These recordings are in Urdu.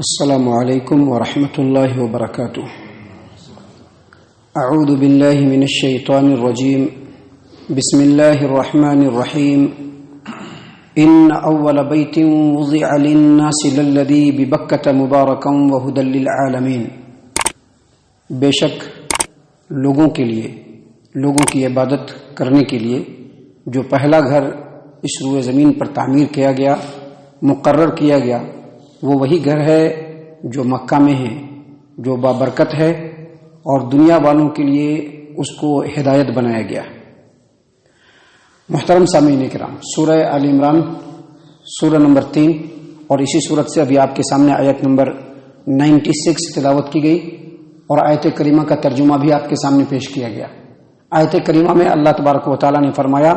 السلام علیکم ورحمۃ اللہ وبرکاتہ۔ اعوذ باللہ من الشیطان الرجیم، بسم اللہ الرحمن الرحیم۔ ان اول بیت وضع للناس للذی ببکۃ مبارکا وہدی للعالمین۔ بے شک لوگوں کے لیے، لوگوں کی عبادت کرنے کے لیے جو پہلا گھر اس روئے زمین پر تعمیر کیا گیا، مقرر کیا گیا، وہ وہی گھر ہے جو مکہ میں ہے، جو بابرکت ہے اور دنیا والوں کے لیے اس کو ہدایت بنایا گیا۔ محترم سامعین کرام، سورہ آل عمران سورہ نمبر 3 اور اسی صورت سے ابھی آپ کے سامنے آیت نمبر 96 تلاوت کی گئی اور آیت کریمہ کا ترجمہ بھی آپ کے سامنے پیش کیا گیا۔ آیت کریمہ میں اللہ تبارک و تعالیٰ نے فرمایا،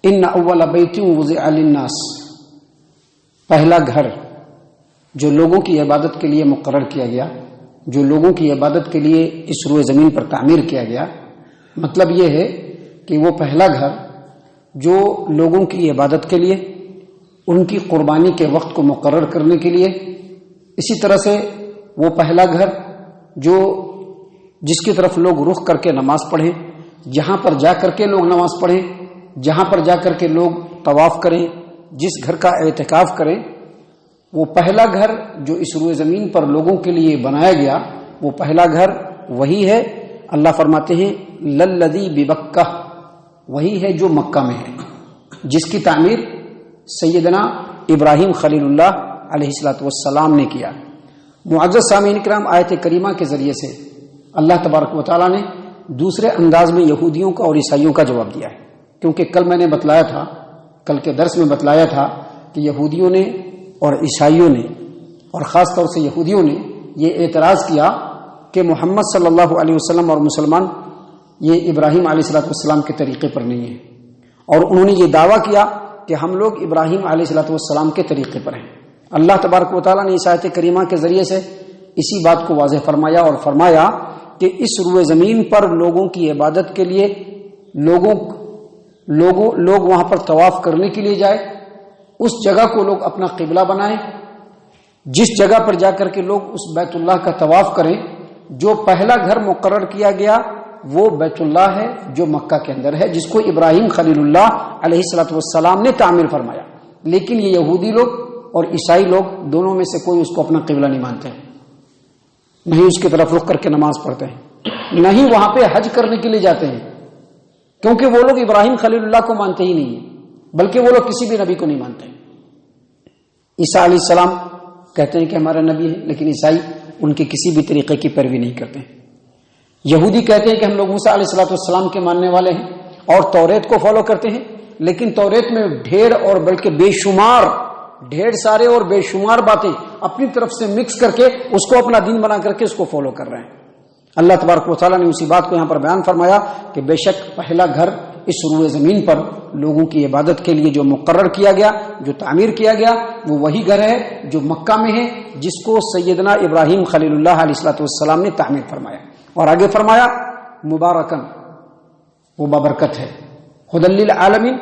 ان اول بیت وضع للناس، پہلا گھر جو لوگوں کی عبادت کے لیے مقرر کیا گیا، جو لوگوں کی عبادت کے لیے اس روئے زمین پر تعمیر کیا گیا، مطلب یہ ہے کہ وہ پہلا گھر جو لوگوں کی عبادت کے لیے، ان کی قربانی کے وقت کو مقرر کرنے کے لیے، اسی طرح سے وہ پہلا گھر جو جس کی طرف لوگ رخ کر کے نماز پڑھیں، جہاں پر جا کر کے لوگ نماز پڑھیں، جہاں پر جا کر کے لوگ طواف کریں، جس گھر کا اعتکاف کریں، وہ پہلا گھر جو اس روئے زمین پر لوگوں کے لیے بنایا گیا، وہ پہلا گھر وہی ہے۔ اللہ فرماتے ہیں للذی ببکہ، وہی ہے جو مکہ میں ہے، جس کی تعمیر سیدنا ابراہیم خلیل اللہ علیہ السلام نے کیا۔ معزز سامعین کرام، آیت کریمہ کے ذریعے سے اللہ تبارک و تعالیٰ نے دوسرے انداز میں یہودیوں کا اور عیسائیوں کا جواب دیا ہے، کیونکہ کل میں نے بتلایا تھا، کل کے درس میں بتلایا تھا کہ یہودیوں نے اور عیسائیوں نے اور خاص طور سے یہودیوں نے یہ اعتراض کیا کہ محمد صلی اللہ علیہ وسلم اور مسلمان یہ ابراہیم علیہ السلام کے طریقے پر نہیں ہیں، اور انہوں نے یہ دعویٰ کیا کہ ہم لوگ ابراہیم علیہ السلام کے طریقے پر ہیں۔ اللہ تبارک و تعالیٰ نے اس آیت کریمہ کے ذریعے سے اسی بات کو واضح فرمایا اور فرمایا کہ اس روئے زمین پر لوگوں کی عبادت کے لیے لوگ وہاں پر طواف کرنے کے لیے جائے، اس جگہ کو لوگ اپنا قبلہ بنائیں، جس جگہ پر جا کر کے لوگ اس بیت اللہ کا طواف کریں۔ جو پہلا گھر مقرر کیا گیا وہ بیت اللہ ہے جو مکہ کے اندر ہے، جس کو ابراہیم خلیل اللہ علیہ السلام نے تعمیر فرمایا۔ لیکن یہ یہودی لوگ اور عیسائی لوگ دونوں میں سے کوئی اس کو اپنا قبلہ نہیں مانتے ہیں، نہیں اس کی طرف رخ کر کے نماز پڑھتے ہیں، نہیں وہاں پہ حج کرنے کے لیے جاتے ہیں، کیونکہ وہ لوگ ابراہیم خلیل اللہ کو مانتے ہی نہیں ہیں، بلکہ وہ لوگ کسی بھی نبی کو نہیں مانتے۔ عیسیٰ علیہ السلام کہتے ہیں کہ ہمارا نبی ہے، لیکن عیسائی ان کے کسی بھی طریقے کی پیروی نہیں کرتے ہیں۔ یہودی کہتے ہیں کہ ہم لوگ موسیٰ علیہ السلام کے ماننے والے ہیں اور توریت کو فالو کرتے ہیں، لیکن توریت میں ڈھیر سارے اور بے شمار باتیں اپنی طرف سے مکس کر کے اس کو اپنا دین بنا کر کے اس کو فالو کر رہے ہیں۔ اللہ تبارک و تعالیٰ نے اسی بات کو یہاں پر بیان فرمایا کہ بے شک پہلا گھر اس روئے زمین پر لوگوں کی عبادت کے لیے جو مقرر کیا گیا، جو تعمیر کیا گیا، وہ وہی گھر ہے جو مکہ میں ہے، جس کو سیدنا ابراہیم خلیل اللہ علیہ السلام نے تعمیر فرمایا۔ اور آگے فرمایا مبارکن، وہ بابرکت ہے، ہدی للعالمین،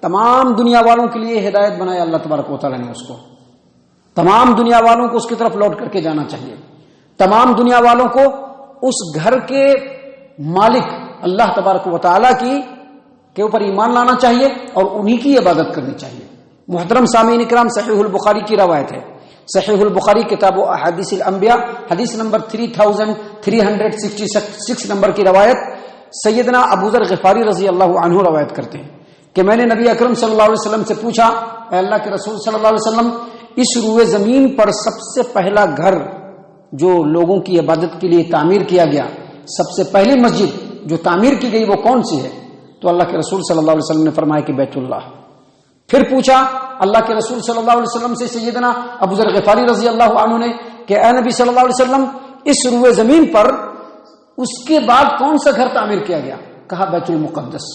تمام دنیا والوں کے لیے ہدایت بنایا اللہ تبارک و تعالیٰ نے اس کو۔ تمام دنیا والوں کو اس کی طرف لوٹ کر کے جانا چاہیے، تمام دنیا والوں کو اس گھر کے مالک اللہ تبارک و تعالیٰ کے اوپر ایمان لانا چاہیے اور انہی کی عبادت کرنی چاہیے۔ محترم سامعین کرام، صحیح البخاری کی روایت ہے، صحیح البخاری کتاب و احادیث الانبیاء حدیث نمبر 3366 نمبر کی روایت، سیدنا ابو ذر غفاری رضی اللہ عنہ روایت کرتے ہیں کہ میں نے نبی اکرم صلی اللہ علیہ وسلم سے پوچھا، اے اللہ کے رسول صلی اللہ علیہ وسلم، اس روئے زمین پر سب سے پہلا گھر جو لوگوں کی عبادت کے لیے تعمیر کیا گیا، سب سے پہلی مسجد جو تعمیر کی گئی وہ کون سی ہے؟ تو اللہ کے رسول صلی اللہ علیہ وسلم نے فرمایا کہ بیت اللہ۔ پھر پوچھا اللہ کے رسول صلی اللہ علیہ وسلم سے سیدنا ابو ذر غفاری رضی اللہ عنہ نے کہ اے نبی صلی اللہ علیہ وسلم، اس روئے زمین پر اس کے بعد کون سا گھر تعمیر کیا گیا؟ کہا بیت المقدس۔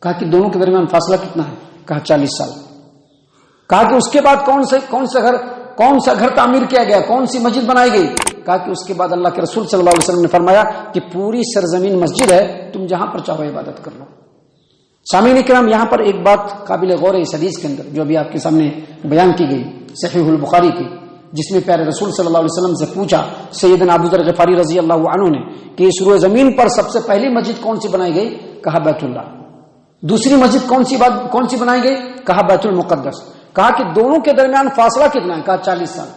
کہا کہ دونوں کے درمیان فاصلہ کتنا ہے؟ کہا 40 سال۔ کہا کہ اس کے بعد کون سا گھر تعمیر کیا گیا، کون سی مسجد بنائی گئی؟ کہا کہ اس کے بعد اللہ کے رسول صلی اللہ علیہ وسلم نے فرمایا کہ پوری سرزمین مسجد ہے، تم جہاں پر چاہو عبادت کر لو۔ سامعین کرام، یہاں پر ایک بات قابل غور ہے اس حدیث کے اندر جو ابھی آپ کے سامنے بیان کی گئی صحیح البخاری کی، جس میں پیارے رسول صلی اللہ علیہ وسلم سے پوچھا سیدنا ابو ذر غفاری رضی اللہ عنہ نے کہ اس روئے زمین پر سب سے پہلی مسجد کون سی بنائی گئی؟ کہا بیت اللہ۔ دوسری مسجد کون سی بنائی گئی؟ کہا بیت المقدس۔ کہا کہ دونوں کے درمیان فاصلہ کتنا ہے؟ کہا 40 سال۔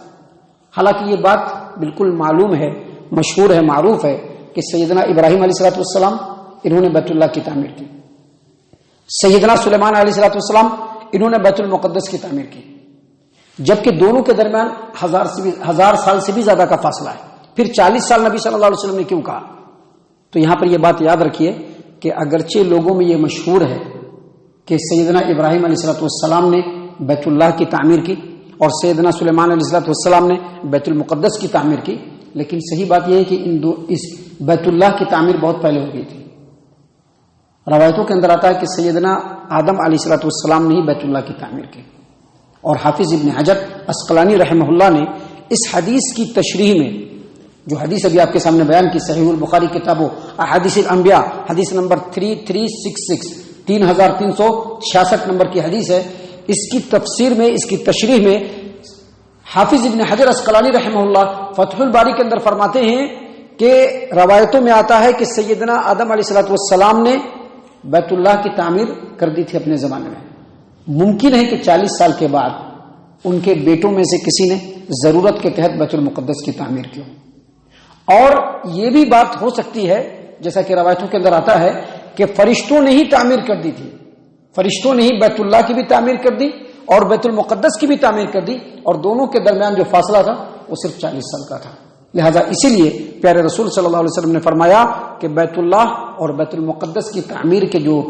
حالانکہ یہ بات بالکل معلوم ہے، مشہور ہے، معروف ہے کہ سیدنا ابراہیم علیہ الصلوۃ والسلام انہوں نے بیت اللہ کی تعمیر کی، سیدنا سلیمان علیہ الصلوۃ والسلام انہوں نے بیت المقدس کی تعمیر کی، جبکہ دونوں کے درمیان 1000 سال سے بھی زیادہ کا فاصلہ ہے۔ پھر 40 سال نبی صلی اللہ علیہ وسلم نے کیوں کہا؟ تو یہاں پر یہ بات یاد رکھیے کہ اگرچہ لوگوں میں یہ مشہور ہے کہ سیدنا ابراہیم علیہ الصلوۃ والسلام نے بیت اللہ کی تعمیر کی اور سیدنا سلیمان علیہ الصلوۃ والسلام نے بیت المقدس کی تعمیر کی، لیکن صحیح بات یہ ہے کہ اس بیت اللہ کی تعمیر بہت پہلے ہو گئی تھی۔ روایتوں کے اندر آتا ہے کہ سیدنا آدم علیہ الصلوۃ والسلام نے ہی بیت اللہ کی تعمیر کی، اور حافظ ابن حجر عسقلانی رحمہ اللہ نے اس حدیث کی تشریح میں، جو حدیث ابھی آپ کے سامنے بیان کی، صحیح البخاری کتاب احادیث الانبیاء حدیث نمبر 3366 3366 نمبر کی حدیث ہے، اس کی تفسیر میں، اس کی تشریح میں حافظ ابن حجر عسقلانی رحمہ اللہ فتح الباری کے اندر فرماتے ہیں کہ روایتوں میں آتا ہے کہ سیدنا آدم علیہ الصلوۃ والسلام نے بیت اللہ کی تعمیر کر دی تھی اپنے زمانے میں۔ ممکن ہے کہ 40 سال کے بعد ان کے بیٹوں میں سے کسی نے ضرورت کے تحت بیت المقدس کی تعمیر کی، اور یہ بھی بات ہو سکتی ہے جیسا کہ روایتوں کے اندر آتا ہے کہ فرشتوں نے ہی تعمیر کر دی تھی، فرشتوں نے ہی بیت اللہ کی بھی تعمیر کر دی اور بیت المقدس کی بھی تعمیر کر دی، اور دونوں کے درمیان جو فاصلہ تھا وہ صرف 40 سال کا تھا۔ لہذا اسی لیے پیارے رسول صلی اللہ علیہ وسلم نے فرمایا کہ بیت اللہ اور بیت المقدس کی تعمیر کے جو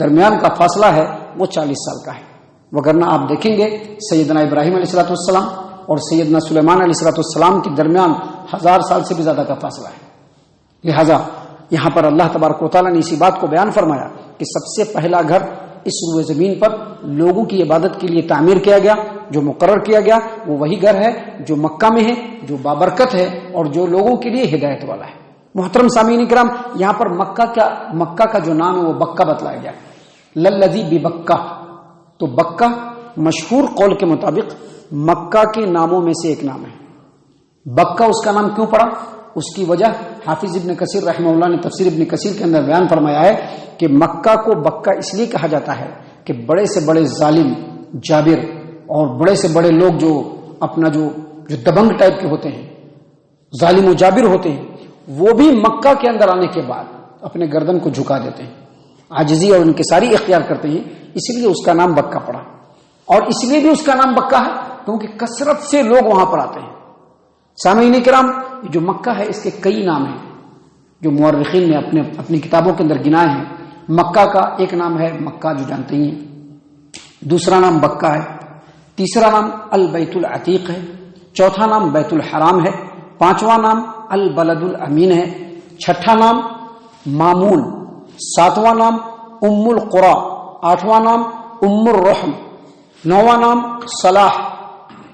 درمیان کا فاصلہ ہے وہ 40 سال کا ہے، وگرنہ آپ دیکھیں گے سیدنا ابراہیم علیہ الصلوۃ والسلام اور سیدنا سلیمان علیہ الصلوۃ والسلام کے درمیان 1000 سال سے بھی زیادہ کا فاصلہ ہے۔ لہذا یہاں پر اللہ تبارک و تعالیٰ نے اسی بات کو بیان فرمایا کہ سب سے پہلا گھر اس روئے زمین پر لوگوں کی عبادت کے لیے تعمیر کیا گیا، جو مقرر کیا گیا وہ وہی گھر ہے جو مکہ میں ہے، جو بابرکت ہے اور جو لوگوں کے لیے ہدایت والا ہے۔ محترم سامعین اکرام، یہاں پر مکہ کا جو نام ہے وہ بکہ بتلایا گیا، للذی ببکہ۔ تو بکہ مشہور قول کے مطابق مکہ کے ناموں میں سے ایک نام ہے۔ بکہ اس کا نام کیوں پڑا؟ اس کی وجہ حافظ ابن کثیر رحمہ اللہ نے تفسیر ابن کثیر کے اندر بیان فرمایا ہے کہ مکہ کو بکہ اس لیے کہا جاتا ہے کہ بڑے سے بڑے ظالم، جابر اور بڑے سے بڑے لوگ جو اپنا جو دبنگ ٹائپ کے ہوتے ہیں، ظالم و جابر ہوتے ہیں، وہ بھی مکہ کے اندر آنے کے بعد اپنے گردن کو جھکا دیتے ہیں، عاجزی اور انکساری اختیار کرتے ہیں، اس لیے اس کا نام بکہ پڑا۔ اور اس لیے بھی اس کا نام بکہ ہے کیونکہ کثرت سے لوگ وہاں پر آتے ہیں۔ سامعین کرام، جو مکہ ہے اس کے کئی نام ہیں جو مورخین نے اپنی کتابوں کے اندر گنائے ہیں۔ مکہ کا ایک نام ہے مکہ جو جانتے ہی ہیں، دوسرا نام بکہ ہے، تیسرا نام البیت العتیق ہے، چوتھا نام بیت الحرام ہے، پانچواں نام البلد الامین ہے، چھٹا نام مامون، ساتواں نام ام القرى، آٹھواں نام ام الرحم، نواں نام صلاح،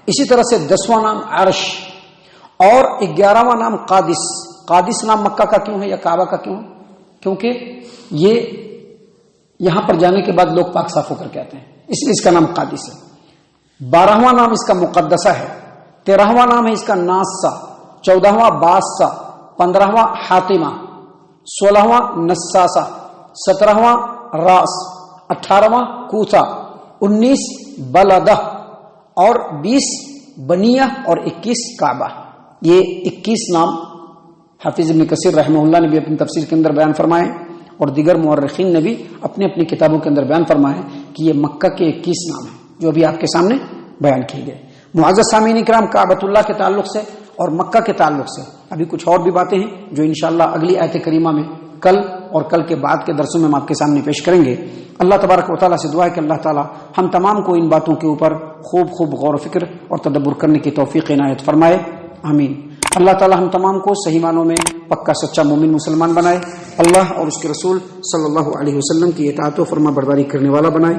اسی طرح سے 10واں نام عرش اور 11واں نام قادس۔ قادس نام مکہ کا کیوں ہے یا کعبہ کا کیوں ہے؟ کیونکہ یہ یہاں پر جانے کے بعد لوگ پاک صاف ہو کر کے آتے ہیں، اس لیے اس کا نام قادس ہے۔ 12واں نام اس کا مقدسہ ہے، 13واں نام ہے اس کا ناسا، 14واں باسا، 15واں حاتمہ، 16واں نساسا، 17واں راس، 18واں کوثا، 19 بلدہ اور 20 بنیہ اور 21 کعبہ۔ یہ 21 نام حافظ ابن کثیر رحمہ اللہ نے بھی اپنی تفسیر کے اندر بیان فرمائے اور دیگر مورخین نے بھی اپنی اپنی کتابوں کے اندر بیان فرمائے کہ یہ مکہ کے 21 نام ہیں جو ابھی آپ کے سامنے بیان کیے گئے۔ معزز سامعین اکرام، کعبۃ اللہ کے تعلق سے اور مکہ کے تعلق سے ابھی کچھ اور بھی باتیں ہیں جو انشاءاللہ اگلی آیت کریمہ میں کل اور کل کے بعد کے درسوں میں ہم آپ کے سامنے پیش کریں گے۔ اللہ تبارک و تعالیٰ سے دعا ہے کہ اللہ تعالیٰ ہم تمام کو ان باتوں کے اوپر خوب غور و فکر اور تدبر کرنے کی توفیق عنایت فرمائے، آمین۔ اللہ تعالیٰ ہم تمام کو صحیح معنوں میں پکا سچا مومن مسلمان بنائے، اللہ اور اس کے رسول صلی اللہ علیہ وسلم کی اطاعت و فرما برداری کرنے والا بنائے،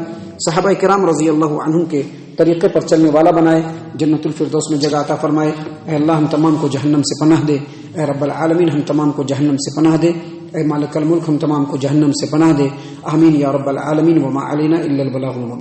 صحابہ کرام رضی اللہ عنہم کے طریقے پر چلنے والا بنائے، جنت الفردوس میں جگہ عطا فرمائے۔ اے اللہ ہم تمام کو جہنم سے پناہ دے، اے رب العالمین ہم تمام کو جہنم سے پناہ دے، اے مالک الملک ہم تمام کو جہنم سے پناہ دے، آمین یا رب العالمین۔ وما علینا الا البلاغ المبین۔